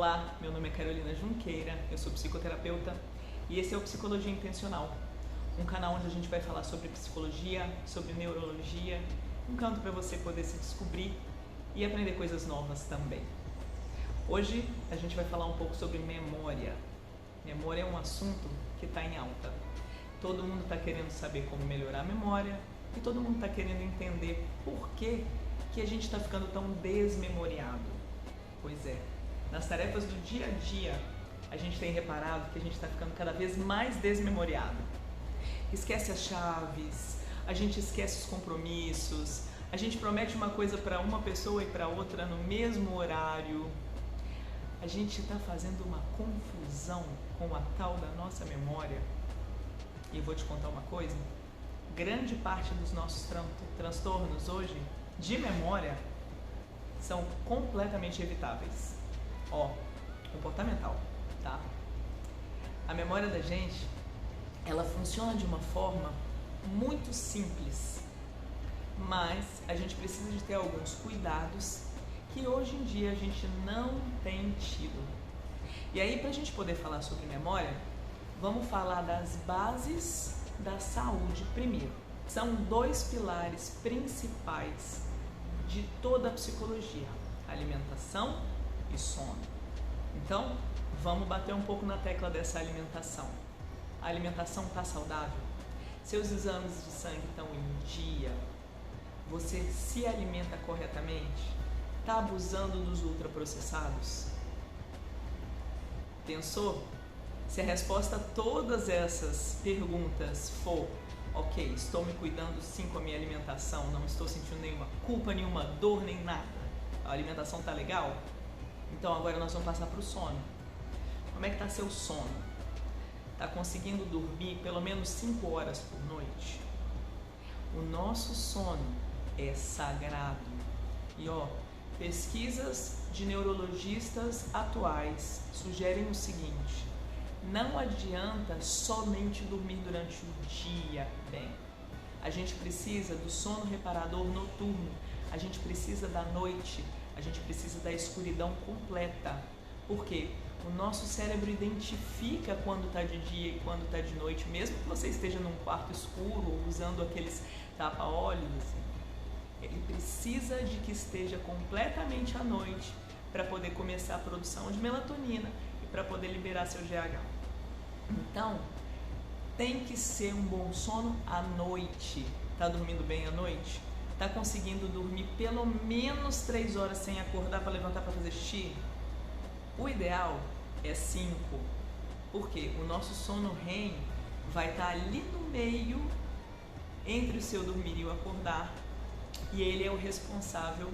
Olá, meu nome é Carolina Junqueira, eu sou psicoterapeuta e esse é o Psicologia Intencional, um canal onde a gente vai falar sobre psicologia, sobre neurologia, um canto para você poder se descobrir e aprender coisas novas também. Hoje a gente vai falar um pouco sobre memória. Memória é um assunto que está em alta. Todo mundo está querendo saber como melhorar a memória e todo mundo está querendo entender por que a gente está ficando tão desmemoriado. Pois é, nas tarefas do dia a dia a gente tem reparado que a gente está ficando cada vez mais desmemoriado. Esquece as chaves, a gente esquece os compromissos, a gente promete uma coisa para uma pessoa e para outra no mesmo horário. A gente está fazendo uma confusão com a tal da nossa memória. E eu vou te contar uma coisa, grande parte dos nossos transtornos hoje de memória são completamente evitáveis. Comportamental, tá? A memória da gente, ela funciona de uma forma muito simples, mas a gente precisa de ter alguns cuidados que hoje em dia a gente não tem tido. E aí, pra gente poder falar sobre memória, vamos falar das bases da saúde primeiro. São dois pilares principais de toda a psicologia: alimentação e sono. Então, vamos bater um pouco na tecla dessa alimentação. A alimentação está saudável? Seus exames de sangue estão em dia? Você se alimenta corretamente? Está abusando dos ultraprocessados? Pensou? Se a resposta a todas essas perguntas for ok, estou me cuidando sim com a minha alimentação, não estou sentindo nenhuma culpa, nenhuma dor, nem nada, a alimentação está legal? Então agora nós vamos passar para o sono. Como é que está seu sono? Está conseguindo dormir pelo menos 5 horas por noite? O nosso sono é sagrado. E pesquisas de neurologistas atuais sugerem o seguinte: não adianta somente dormir durante o dia bem. A gente precisa do sono reparador noturno, a gente precisa da noite, a gente precisa da escuridão completa. Por quê? O nosso cérebro identifica quando está de dia e quando está de noite, mesmo que você esteja num quarto escuro ou usando aqueles tapa-olhos, ele precisa de que esteja completamente à noite para poder começar a produção de melatonina e para poder liberar seu GH. Então, tem que ser um bom sono à noite. Tá dormindo bem à noite? Tá conseguindo dormir pelo menos 3 horas sem acordar para levantar para fazer xixi? O ideal é 5, porque o nosso sono REM vai estar ali no meio entre o seu dormir e o acordar, e ele é o responsável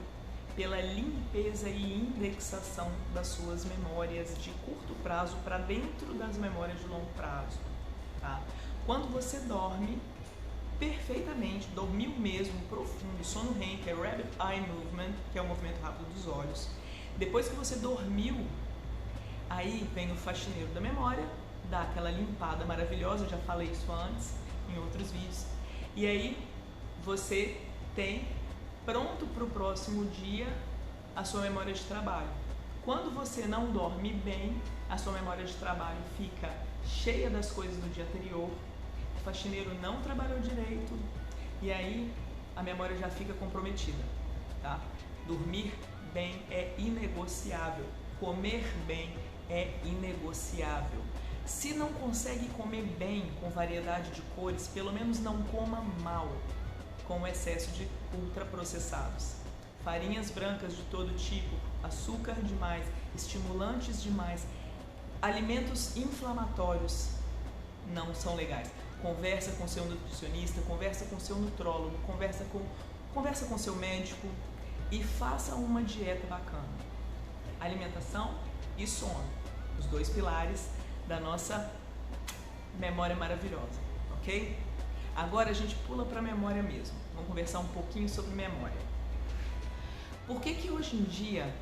pela limpeza e indexação das suas memórias de curto prazo para dentro das memórias de longo prazo, tá? Quando você dorme perfeitamente, dormiu mesmo, profundo, sono REM, que é Rapid Eye Movement, que é o movimento rápido dos olhos, depois que você dormiu, aí vem o faxineiro da memória, dá aquela limpada maravilhosa, eu já falei isso antes em outros vídeos, e aí você tem pronto para o próximo dia a sua memória de trabalho. Quando você não dorme bem, a sua memória de trabalho fica cheia das coisas do dia anterior, o faxineiro não trabalhou direito e aí a memória já fica comprometida, tá? Dormir bem é inegociável, comer bem é inegociável. Se não consegue comer bem com variedade de cores, pelo menos não coma mal, com o excesso de ultraprocessados. Farinhas brancas de todo tipo, açúcar demais, estimulantes demais, alimentos inflamatórios não são legais. Conversa com seu nutricionista, conversa com seu nutrólogo, conversa com seu médico e faça uma dieta bacana. Alimentação e sono, os dois pilares da nossa memória maravilhosa, ok? Agora a gente pula para a memória mesmo. Vamos conversar um pouquinho sobre memória. Por que hoje em dia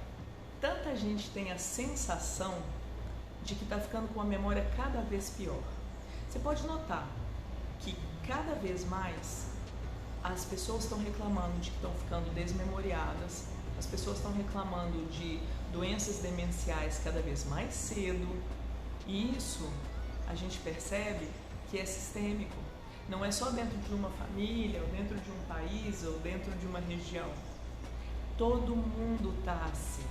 tanta gente tem a sensação de que está ficando com a memória cada vez pior? Você pode notar que cada vez mais as pessoas estão reclamando de que estão ficando desmemoriadas, as pessoas estão reclamando de doenças demenciais cada vez mais cedo, e isso a gente percebe que é sistêmico. Não é só dentro de uma família, ou dentro de um país, ou dentro de uma região. Todo mundo está assim.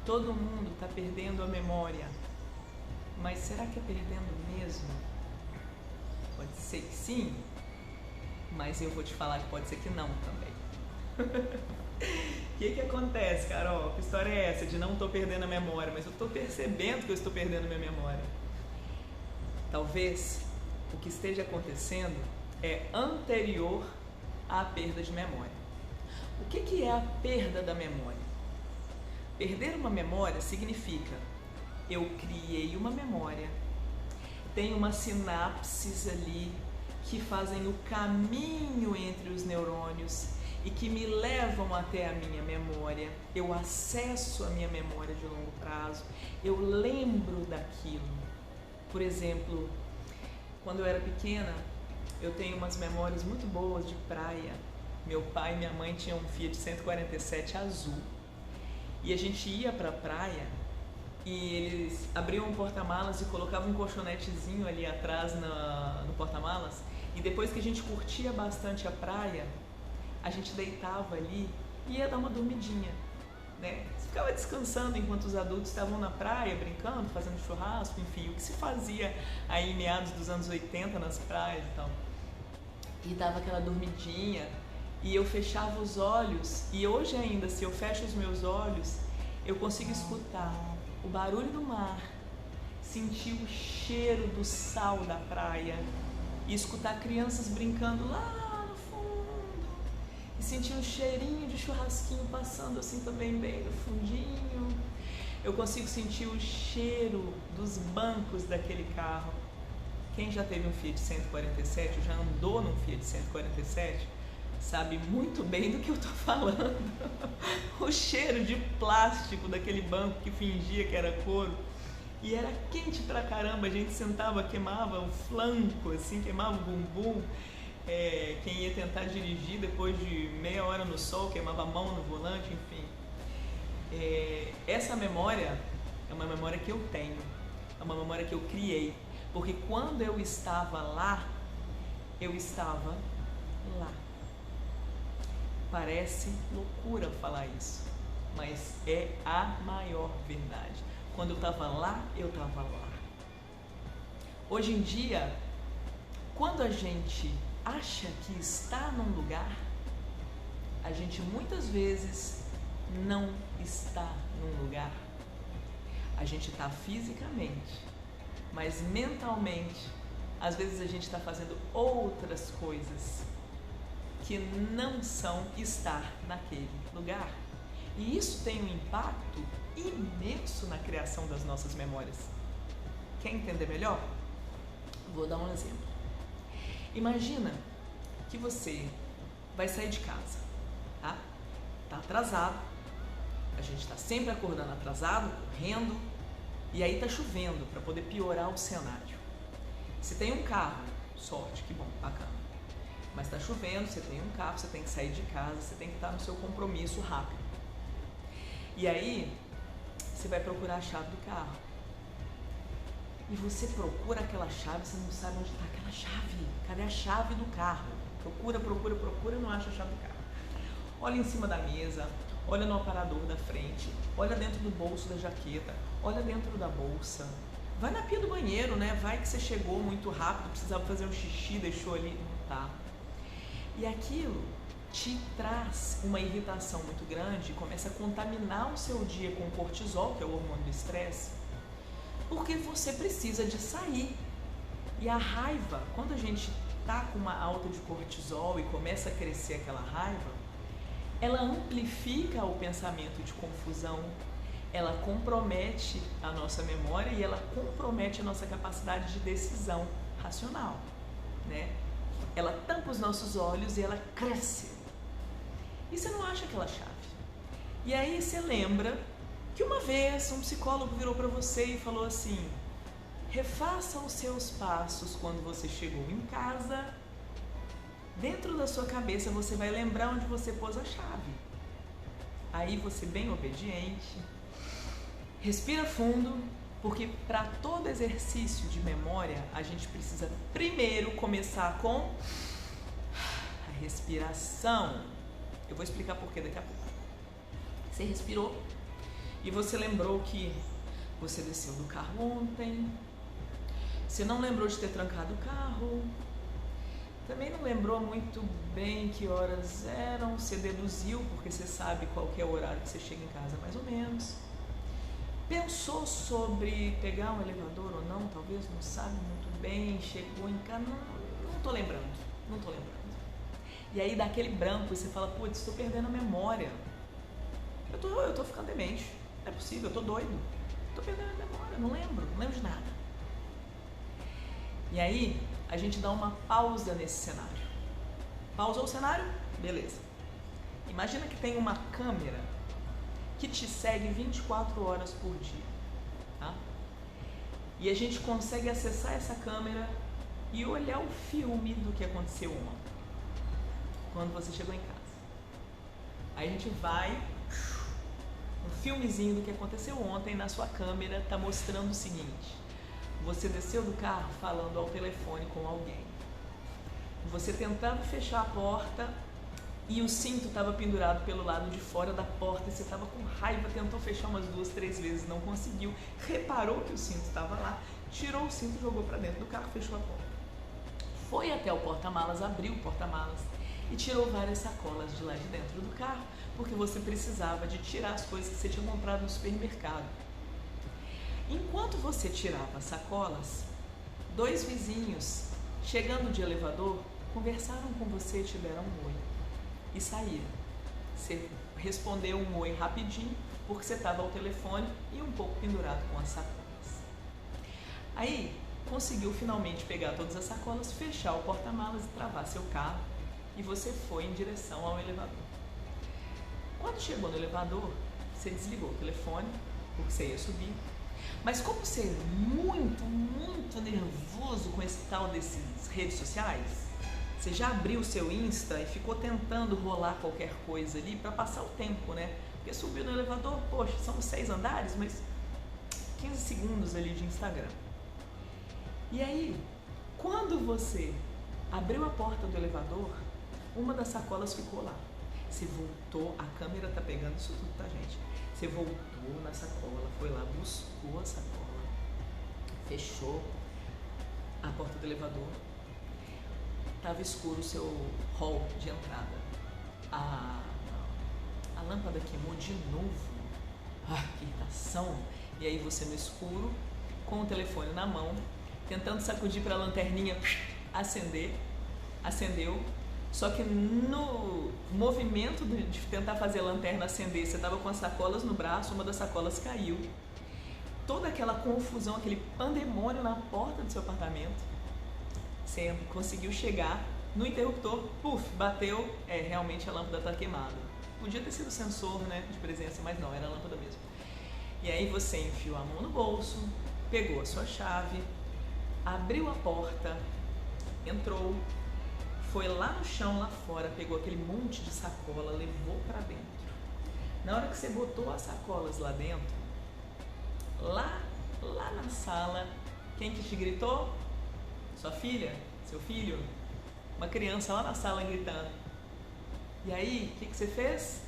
Todo mundo está perdendo a memória. Mas será que é perdendo mesmo? Pode ser que sim, mas eu vou te falar que pode ser que não também. O que acontece, Carol? Que história é essa de não estou perdendo a memória, mas eu estou percebendo que eu estou perdendo a minha memória? Talvez o que esteja acontecendo é anterior à perda de memória. O que é a perda da memória? Perder uma memória significa eu criei uma memória, tem umas sinapses ali que fazem o caminho entre os neurônios e que me levam até a minha memória, eu acesso a minha memória de longo prazo, eu lembro daquilo. Por exemplo, quando eu era pequena, eu tenho umas memórias muito boas de praia. Meu pai e minha mãe tinham um Fiat 147 azul e a gente ia pra praia e eles abriam um porta-malas e colocavam um colchonetezinho ali atrás no porta-malas, e depois que a gente curtia bastante a praia, a gente deitava ali e ia dar uma dormidinha, né? Você ficava descansando enquanto os adultos estavam na praia, brincando, fazendo churrasco, enfim, o que se fazia aí em meados dos anos 80 nas praias e tal. E dava aquela dormidinha, e eu fechava os olhos, e hoje ainda, se eu fecho os meus olhos, eu consigo escutar o barulho do mar, sentir o cheiro do sal da praia, e escutar crianças brincando lá no fundo, e sentir um cheirinho de churrasquinho passando assim também bem no fundinho. Eu consigo sentir o cheiro dos bancos daquele carro. Quem já teve um Fiat 147, ou já andou num Fiat 147, sabe muito bem do que eu tô falando. O cheiro de plástico daquele banco que fingia que era couro. E era quente pra caramba, a gente sentava, queimava o flanco, assim, queimava o bumbum. Quem ia tentar dirigir depois de meia hora no sol, queimava a mão no volante, enfim. Essa memória é uma memória que eu tenho, é uma memória que eu criei. Porque quando eu estava lá, eu estava lá. Parece loucura falar isso, mas é a maior verdade. Quando eu estava lá, eu estava lá. Hoje em dia, quando a gente acha que está num lugar, a gente muitas vezes não está num lugar. A gente está fisicamente, mas mentalmente, às vezes a gente está fazendo outras coisas que não são estar naquele lugar. E isso tem um impacto imenso na criação das nossas memórias. Quer entender melhor? Vou dar um exemplo. Imagina que você vai sair de casa, tá? Tá atrasado, a gente tá sempre acordando atrasado, correndo, e aí tá chovendo para poder piorar o cenário. Você tem um carro, sorte, que bom, bacana. Mas tá chovendo, você tem um carro, você tem que sair de casa, você tem que estar no seu compromisso rápido. E aí, você vai procurar a chave do carro. E você procura aquela chave, você não sabe onde está aquela chave. Cadê a chave do carro? Procura, não acha a chave do carro. Olha em cima da mesa, olha no aparador da frente, olha dentro do bolso da jaqueta, olha dentro da bolsa. Vai na pia do banheiro, né? Vai que você chegou muito rápido, precisava fazer um xixi, deixou ali, não tá. E aquilo te traz uma irritação muito grande, começa a contaminar o seu dia com cortisol, que é o hormônio do estresse, porque você precisa de sair. E a raiva, quando a gente tá com uma alta de cortisol e começa a crescer aquela raiva, ela amplifica o pensamento de confusão, ela compromete a nossa memória e ela compromete a nossa capacidade de decisão racional, né? Ela tampa os nossos olhos e ela cresce. E você não acha aquela chave. E aí você lembra que uma vez um psicólogo virou para você e falou assim: refaça os seus passos quando você chegou em casa. Dentro da sua cabeça você vai lembrar onde você pôs a chave. Aí você, bem obediente, Respira fundo, porque para todo exercício de memória, a gente precisa primeiro começar com a respiração. Eu vou explicar por quê daqui a pouco. Você respirou e você lembrou que você desceu do carro ontem, você não lembrou de ter trancado o carro, também não lembrou muito bem que horas eram, você deduziu porque você sabe qual que é o horário que você chega em casa mais ou menos. Pensou sobre pegar um elevador ou não, talvez, não sabe muito bem, chegou em casa, não tô lembrando. E aí dá aquele branco e você fala, putz, estou perdendo a memória. Eu tô ficando demente, não é possível, eu tô doido. Tô perdendo a memória, não lembro de nada. E aí a gente dá uma pausa nesse cenário. Pausou o cenário? Beleza. Imagina que tem uma câmera que te segue 24 horas por dia, tá? E a gente consegue acessar essa câmera e olhar o filme do que aconteceu ontem, quando você chegou em casa. Aí a gente vai, um filmezinho do que aconteceu ontem na sua câmera tá mostrando o seguinte: você desceu do carro falando ao telefone com alguém, você tentava fechar a porta e o cinto estava pendurado pelo lado de fora da porta e você estava com raiva, tentou fechar umas 2, 3 vezes, não conseguiu, reparou que o cinto estava lá, tirou o cinto, jogou para dentro do carro, fechou a porta. Foi até o porta-malas, abriu o porta-malas e tirou várias sacolas de lá de dentro do carro, porque você precisava de tirar as coisas que você tinha comprado no supermercado. Enquanto você tirava as sacolas, 2 vizinhos, chegando de elevador, conversaram com você e te deram um oi. E saíram. Você respondeu um oi rapidinho, porque você estava ao telefone e um pouco pendurado com as sacolas. Aí, conseguiu finalmente pegar todas as sacolas, fechar o porta-malas e travar seu carro, e você foi em direção ao elevador. Quando chegou no elevador, você desligou o telefone, porque você ia subir. Mas como você é muito nervoso com esse tal dessas redes sociais, você já abriu o seu Insta e ficou tentando rolar qualquer coisa ali para passar o tempo, né? Porque subiu no elevador, poxa, são 6 andares, mas 15 segundos ali de Instagram. E aí, quando você abriu a porta do elevador, uma das sacolas ficou lá. Você voltou, a câmera tá pegando isso tudo, tá, gente? Você voltou na sacola, foi lá, buscou a sacola, fechou a porta do elevador. Estava escuro o seu hall de entrada. A lâmpada queimou de novo. Que irritação! E aí você no escuro, com o telefone na mão, tentando sacudir para a lanterninha acendeu. Só que no movimento de tentar fazer a lanterna acender, você estava com as sacolas no braço, uma das sacolas caiu. Toda aquela confusão, aquele pandemônio na porta do seu apartamento. Você conseguiu chegar no interruptor, puf, bateu, realmente a lâmpada está queimada. Podia ter sido o sensor, né, de presença, mas não, era a lâmpada mesmo. E aí você enfiou a mão no bolso, pegou a sua chave, abriu a porta, entrou, foi lá no chão, lá fora, pegou aquele monte de sacola, levou para dentro. Na hora que você botou as sacolas lá dentro, lá na sala, quem que te gritou? Sua filha? Seu filho? Uma criança lá na sala gritando. E aí, o que você fez?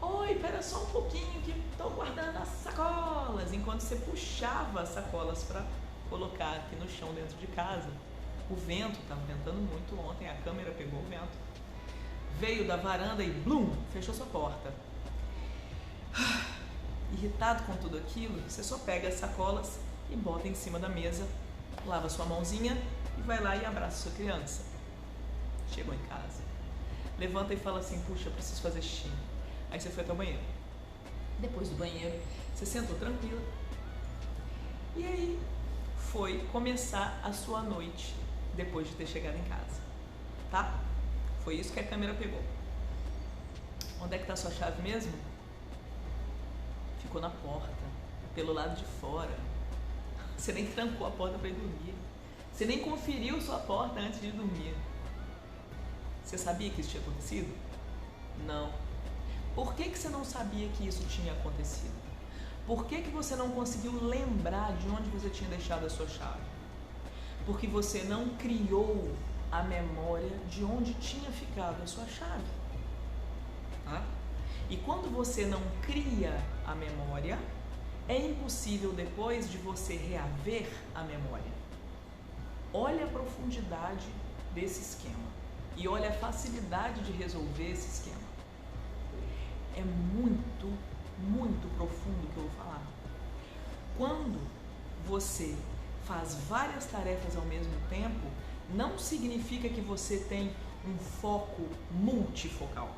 Oi, pera só um pouquinho que estou guardando as sacolas. Enquanto você puxava as sacolas para colocar aqui no chão dentro de casa. O vento estava ventando muito ontem, a câmera pegou o vento. Veio da varanda e blum, fechou sua porta. Irritado com tudo aquilo, você só pega as sacolas e bota em cima da mesa, lava sua mãozinha e vai lá e abraça sua criança. Chegou em casa, levanta e fala assim, puxa, eu preciso fazer xixi. Aí você foi até o banheiro. Depois do banheiro, você sentou tranquilo. E aí foi começar a sua noite, depois de ter chegado em casa, tá? Foi isso que a câmera pegou. Onde é que tá a sua chave mesmo? Ficou na porta, pelo lado de fora. Você nem trancou a porta para ir dormir. Você nem conferiu sua porta antes de dormir. Você sabia que isso tinha acontecido? Não. Por que você não sabia que isso tinha acontecido? Por que você não conseguiu lembrar de onde você tinha deixado a sua chave? Porque você não criou a memória de onde tinha ficado a sua chave. Tá? E quando você não cria a memória, é impossível depois de você reaver a memória. Olha a profundidade desse esquema e olha a facilidade de resolver esse esquema. É muito, muito profundo o que eu vou falar. Quando você faz várias tarefas ao mesmo tempo, não significa que você tem um foco multifocal.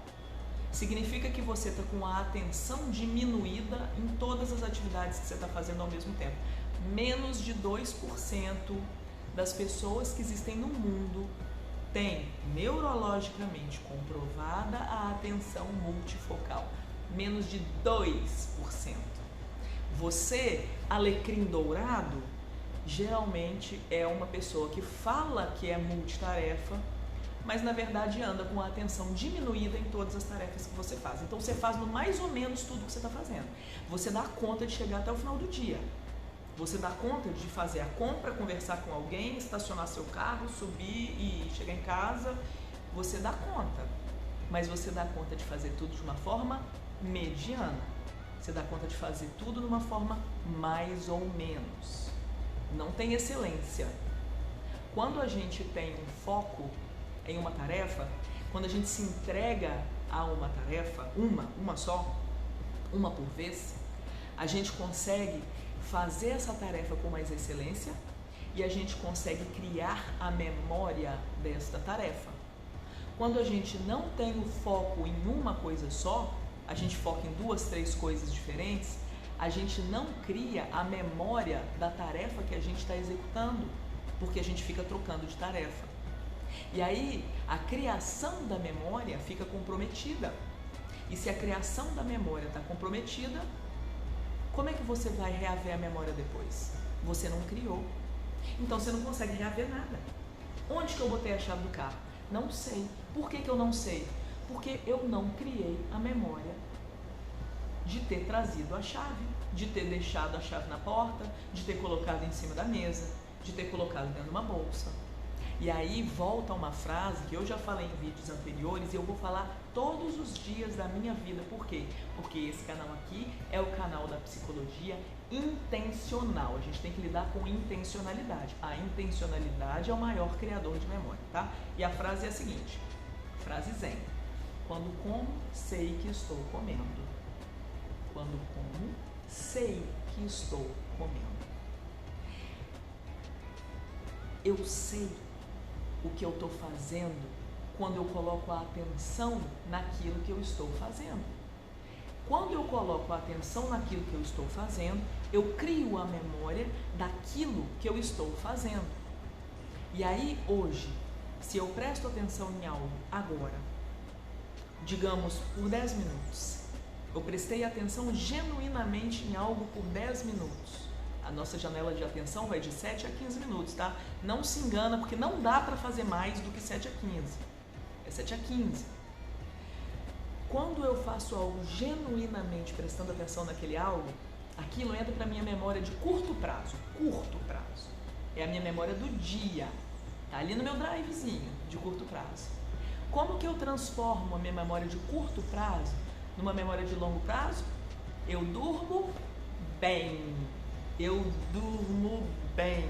Significa que você está com a atenção diminuída em todas as atividades que você está fazendo ao mesmo tempo. Menos de 2% das pessoas que existem no mundo têm neurologicamente comprovada a atenção multifocal. Menos de 2%. Você, alecrim dourado, geralmente é uma pessoa que fala que é multitarefa, mas na verdade anda com a atenção diminuída em todas as tarefas que você faz. Então você faz no mais ou menos tudo que você está fazendo. Você dá conta de chegar até o final do dia. Você dá conta de fazer a compra, conversar com alguém, estacionar seu carro, subir e chegar em casa. Você dá conta, mas você dá conta de fazer tudo de uma forma mediana. Você dá conta de fazer tudo de uma forma mais ou menos. Não tem excelência. Quando a gente tem um foco em uma tarefa, quando a gente se entrega a uma tarefa, uma só, uma por vez, a gente consegue fazer essa tarefa com mais excelência e a gente consegue criar a memória desta tarefa. Quando a gente não tem o foco em uma coisa só, a gente foca em 2, 3 coisas diferentes, a gente não cria a memória da tarefa que a gente está executando, porque a gente fica trocando de tarefa. E aí, a criação da memória fica comprometida. E se a criação da memória está comprometida, como é que você vai reaver a memória depois? Você não criou. Então você não consegue reaver nada. Onde que eu botei a chave do carro? Não sei. Por que eu não sei? Porque eu não criei a memória de ter trazido a chave, de ter deixado a chave na porta, de ter colocado em cima da mesa, de ter colocado dentro de uma bolsa. E aí volta uma frase que eu já falei em vídeos anteriores e eu vou falar todos os dias da minha vida. Por quê? Porque esse canal aqui é o canal da psicologia intencional. A gente tem que lidar com intencionalidade. A intencionalidade é o maior criador de memória, tá? E a frase é a seguinte, frase zen. Quando como, sei que estou comendo. Quando como, sei que estou comendo. Eu sei o que eu estou fazendo quando eu coloco a atenção naquilo que eu estou fazendo. Quando eu coloco a atenção naquilo que eu estou fazendo, eu crio a memória daquilo que eu estou fazendo. E aí, hoje, se eu presto atenção em algo agora, digamos, por 10 minutos, eu prestei atenção genuinamente em algo por 10 minutos. A nossa janela de atenção vai de 7 a 15 minutos, tá? Não se engana, porque não dá para fazer mais do que 7 a 15. É 7 a 15. Quando eu faço algo genuinamente prestando atenção naquele algo, aquilo entra para minha memória de curto prazo. Curto prazo. É a minha memória do dia. Tá ali no meu drivezinho de curto prazo. Como que eu transformo a minha memória de curto prazo numa memória de longo prazo? Eu durmo bem. Eu durmo bem,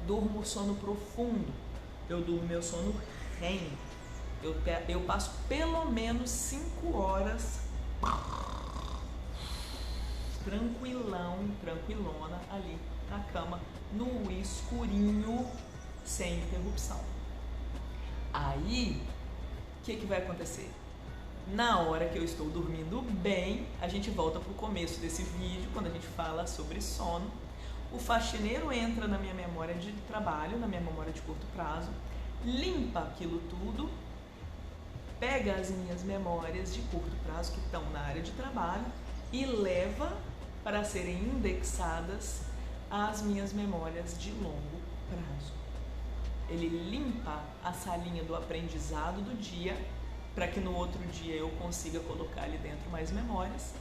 durmo sono profundo, eu durmo meu sono REM, eu passo pelo menos 5 horas tranquilão, tranquilona ali na cama, no escurinho, sem interrupção. Aí, o que vai acontecer? Na hora que eu estou dormindo bem, a gente volta para o começo desse vídeo, quando a gente fala sobre sono. O faxineiro entra na minha memória de trabalho, na minha memória de curto prazo, limpa aquilo tudo, pega as minhas memórias de curto prazo que estão na área de trabalho e leva para serem indexadas as minhas memórias de longo prazo. Ele limpa a salinha do aprendizado do dia, para que no outro dia eu consiga colocar ali dentro mais memórias.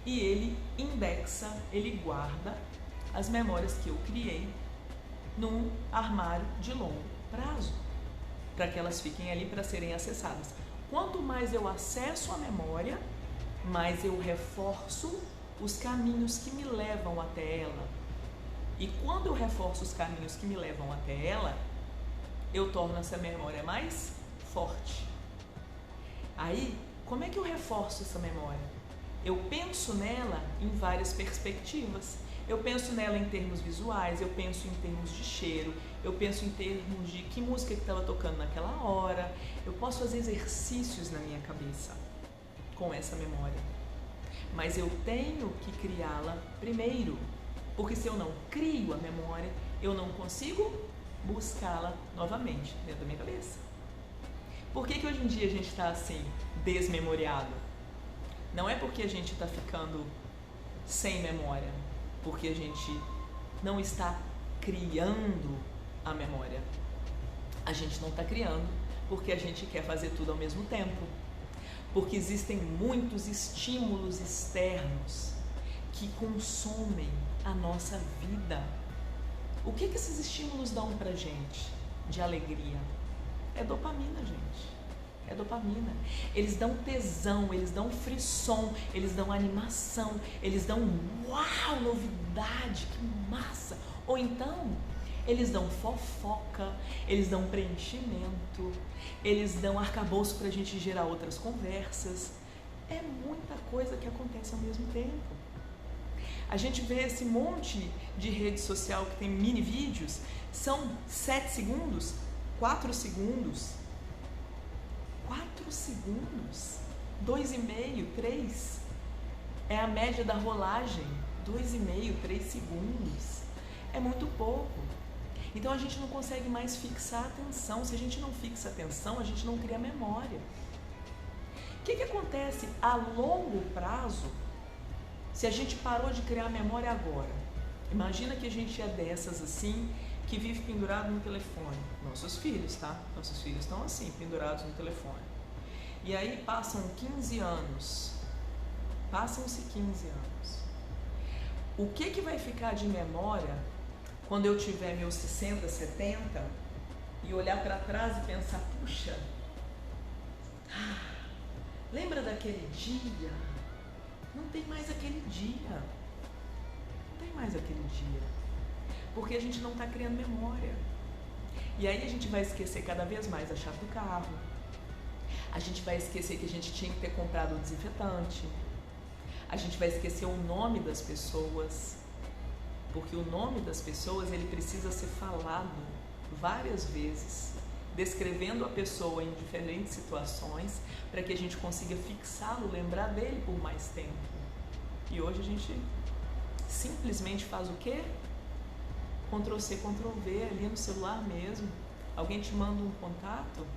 e ele indexa, ele guarda as memórias que eu criei num armário de longo prazo, para que elas fiquem ali para serem acessadas. Quanto mais eu acesso a memória, mais eu reforço os caminhos que me levam até ela. E quando eu reforço os caminhos que me levam até ela, eu torno essa memória mais forte. Aí, como é que eu reforço essa memória? Eu penso nela em várias perspectivas. Eu penso nela em termos visuais, eu penso em termos de cheiro, eu penso em termos de que música que estava tocando naquela hora. Eu posso fazer exercícios na minha cabeça com essa memória. Mas eu tenho que criá-la primeiro, porque se eu não crio a memória, eu não consigo buscá-la novamente dentro da minha cabeça. Por que hoje em dia a gente está assim, desmemoriado? Não é porque a gente está ficando sem memória, porque a gente não está criando a memória. A gente não está criando porque a gente quer fazer tudo ao mesmo tempo. Porque existem muitos estímulos externos que consomem a nossa vida. O que esses estímulos dão pra gente de alegria? É dopamina, gente. É dopamina. Eles dão tesão, eles dão frisson, eles dão animação, eles dão uau, novidade, que massa. Ou então, eles dão fofoca, eles dão preenchimento, eles dão arcabouço pra gente gerar outras conversas. É muita coisa que acontece ao mesmo tempo. A gente vê esse monte de rede social que tem mini vídeos, são 7 segundos, 4 segundos, 4 segundos, 2,5, 3, é a média da rolagem, 2,5, 3 segundos, é muito pouco. Então a gente não consegue mais fixar a atenção. Se a gente não fixa a atenção, a gente não cria memória. O que acontece a longo prazo se a gente parou de criar memória agora? Imagina que a gente é dessas assim, que vive pendurado no telefone. Nossos filhos, tá? Nossos filhos estão assim, pendurados no telefone. E aí passam 15 anos. Passam-se 15 anos. O que vai ficar de memória quando eu tiver meus 60, 70 e olhar para trás e pensar, puxa, lembra daquele dia? Não tem mais aquele dia. Não tem mais aquele dia. Porque a gente não está criando memória. E aí a gente vai esquecer cada vez mais a chave do carro. A gente vai esquecer que a gente tinha que ter comprado o desinfetante. A gente vai esquecer o nome das pessoas. Porque o nome das pessoas, ele precisa ser falado várias vezes, descrevendo a pessoa em diferentes situações, para que a gente consiga fixá-lo, lembrar dele por mais tempo. E hoje a gente simplesmente faz o quê? Ctrl+C, Ctrl+V ali no celular mesmo. Alguém te manda um contato?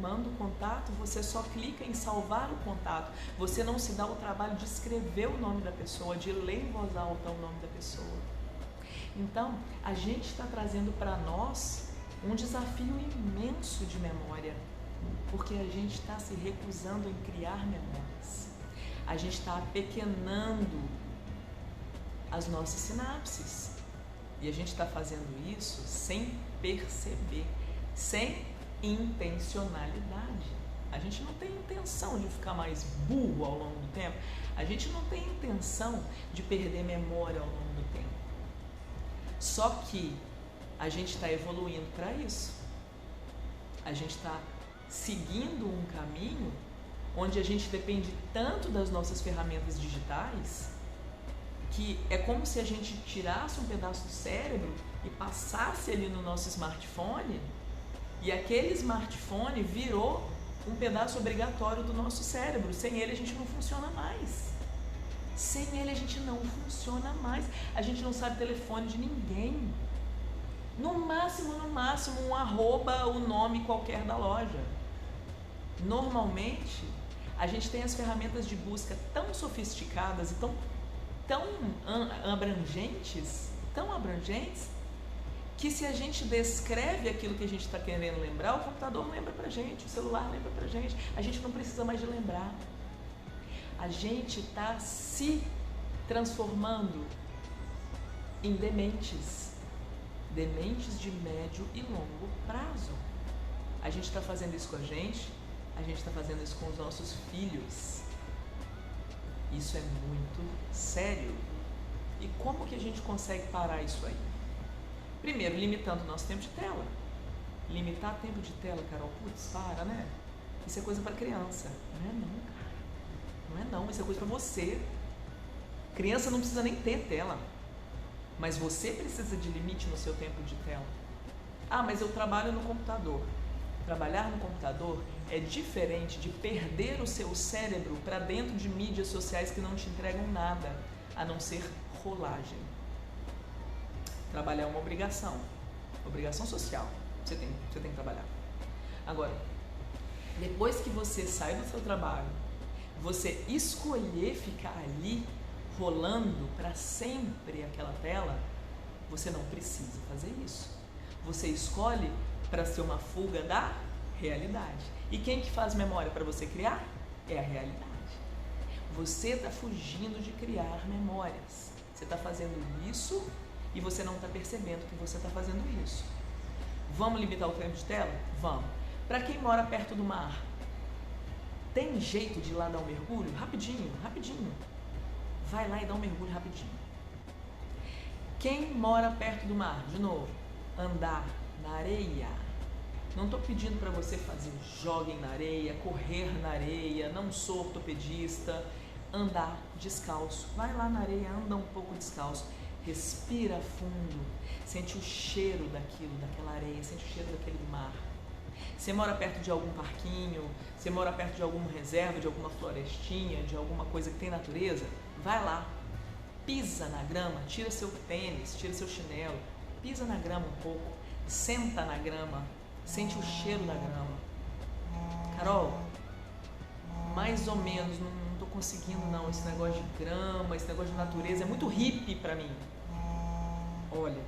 Manda o contato, você só clica em salvar o contato. Você não se dá o trabalho de escrever o nome da pessoa, de ler em voz alta o nome da pessoa. Então, a gente está trazendo para nós um desafio imenso de memória, porque a gente está se recusando em criar memórias. A gente está apequenando as nossas sinapses. E a gente está fazendo isso sem perceber, sem intencionalidade. A gente não tem intenção de ficar mais burro ao longo do tempo. A gente não tem intenção de perder memória ao longo do tempo. Só que a gente está evoluindo para isso. A gente está seguindo um caminho onde a gente depende tanto das nossas ferramentas digitais que é como se a gente tirasse um pedaço do cérebro e passasse ali no nosso smartphone, e aquele smartphone virou um pedaço obrigatório do nosso cérebro. Sem ele a gente não funciona mais. Sem ele a gente não funciona mais. A gente não sabe o telefone de ninguém. No máximo, um arroba, o nome qualquer da loja. Normalmente, a gente tem as ferramentas de busca tão sofisticadas e tão abrangentes, que se a gente descreve aquilo que a gente está querendo lembrar, o computador lembra pra gente, o celular lembra pra gente, a gente não precisa mais de lembrar. A gente está se transformando em dementes de médio e longo prazo. A gente está fazendo isso com a gente está fazendo isso com os nossos filhos. Isso é muito sério. E como que a gente consegue parar isso aí? Primeiro, limitando o nosso tempo de tela. Limitar tempo de tela, Carol, putz, para, né? Isso é coisa para criança. Não é não, cara. Não é não, isso é coisa para você. Criança não precisa nem ter tela. Mas você precisa de limite no seu tempo de tela. Ah, mas eu trabalho no computador. Trabalhar no computador é diferente de perder o seu cérebro para dentro de mídias sociais que não te entregam nada, a não ser rolagem. Trabalhar é uma obrigação social. Você tem que trabalhar. Agora, depois que você sai do seu trabalho, você escolher ficar ali rolando para sempre aquela tela, você não precisa fazer isso. Você escolhe para ser uma fuga da realidade. E quem que faz memória para você criar? É a realidade. Você está fugindo de criar memórias. Você está fazendo isso e você não está percebendo que você está fazendo isso. Vamos limitar o tempo de tela? Vamos. Para quem mora perto do mar, tem jeito de ir lá dar um mergulho? Rapidinho. Vai lá e dá um mergulho rapidinho. Quem mora perto do mar, de novo, andar na areia. Não estou pedindo para você fazer joguem na areia, correr na areia, não sou ortopedista. Andar descalço. Vai lá na areia, anda um pouco descalço. Respira fundo. Sente o cheiro daquela areia, sente o cheiro daquele mar. Você mora perto de algum parquinho, você mora perto de alguma reserva, de alguma florestinha, de alguma coisa que tem natureza, vai lá, pisa na grama, tira seu tênis, tira seu chinelo, pisa na grama um pouco, senta na grama, sente o cheiro da grama. Carol, mais ou menos, não tô conseguindo não, esse negócio de grama, esse negócio de natureza, é muito hippie pra mim. Olha,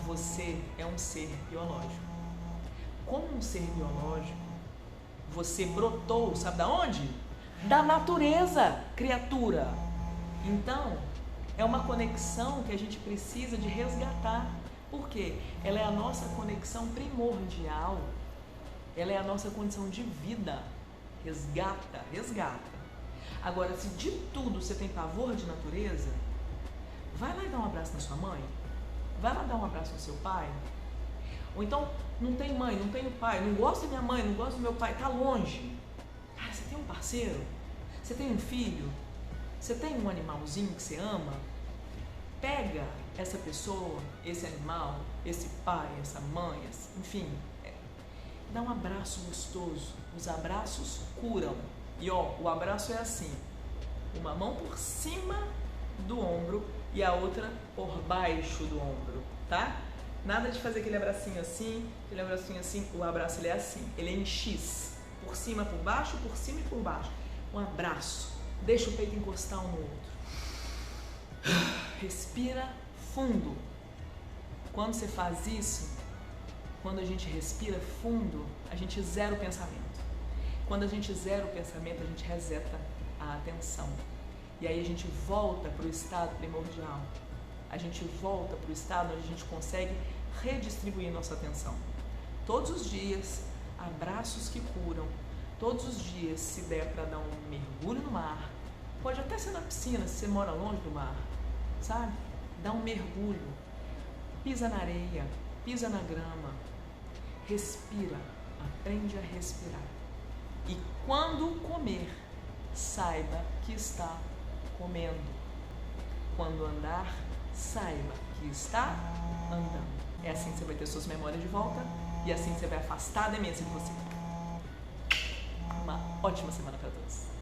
você é um ser biológico. Como um ser biológico, você brotou, sabe da onde? Da natureza, criatura. Então, é uma conexão que a gente precisa de resgatar. Por quê? Ela é a nossa conexão primordial. Ela é a nossa condição de vida. Resgata. Agora, se de tudo você tem pavor de natureza, vai lá e dá um abraço na sua mãe. Vai lá dar um abraço no seu pai. Ou então, não tem mãe, não tenho pai, não gosto da minha mãe, não gosto do meu pai, tá longe. Cara, você tem um parceiro? Você tem um filho? Você tem um animalzinho que você ama? Pega essa pessoa, esse animal, esse pai, essa mãe, enfim, dá um abraço gostoso. Os abraços curam. E ó, o abraço é assim, uma mão por cima do ombro e a outra por baixo do ombro, tá? Nada de fazer aquele abracinho assim, o abraço ele é assim, ele é em X, por cima, por baixo, por cima e por baixo. Um abraço, deixa o peito encostar um no outro. Respira fundo. Quando você faz isso, quando a gente respira fundo, a gente zera o pensamento. Quando a gente zera o pensamento, a gente reseta a atenção. E aí a gente volta para o estado primordial. A gente volta para o estado onde a gente consegue redistribuir nossa atenção. Todos os dias, abraços que curam. Todos os dias, se der para dar um mergulho no mar, pode até ser na piscina, se você mora longe do mar, sabe? Dá um mergulho, pisa na areia, pisa na grama, respira, aprende a respirar. E quando comer, saiba que está comendo. Quando andar, saiba que está andando. É assim que você vai ter suas memórias de volta e assim você vai afastar a demência de você. Uma ótima semana para todos.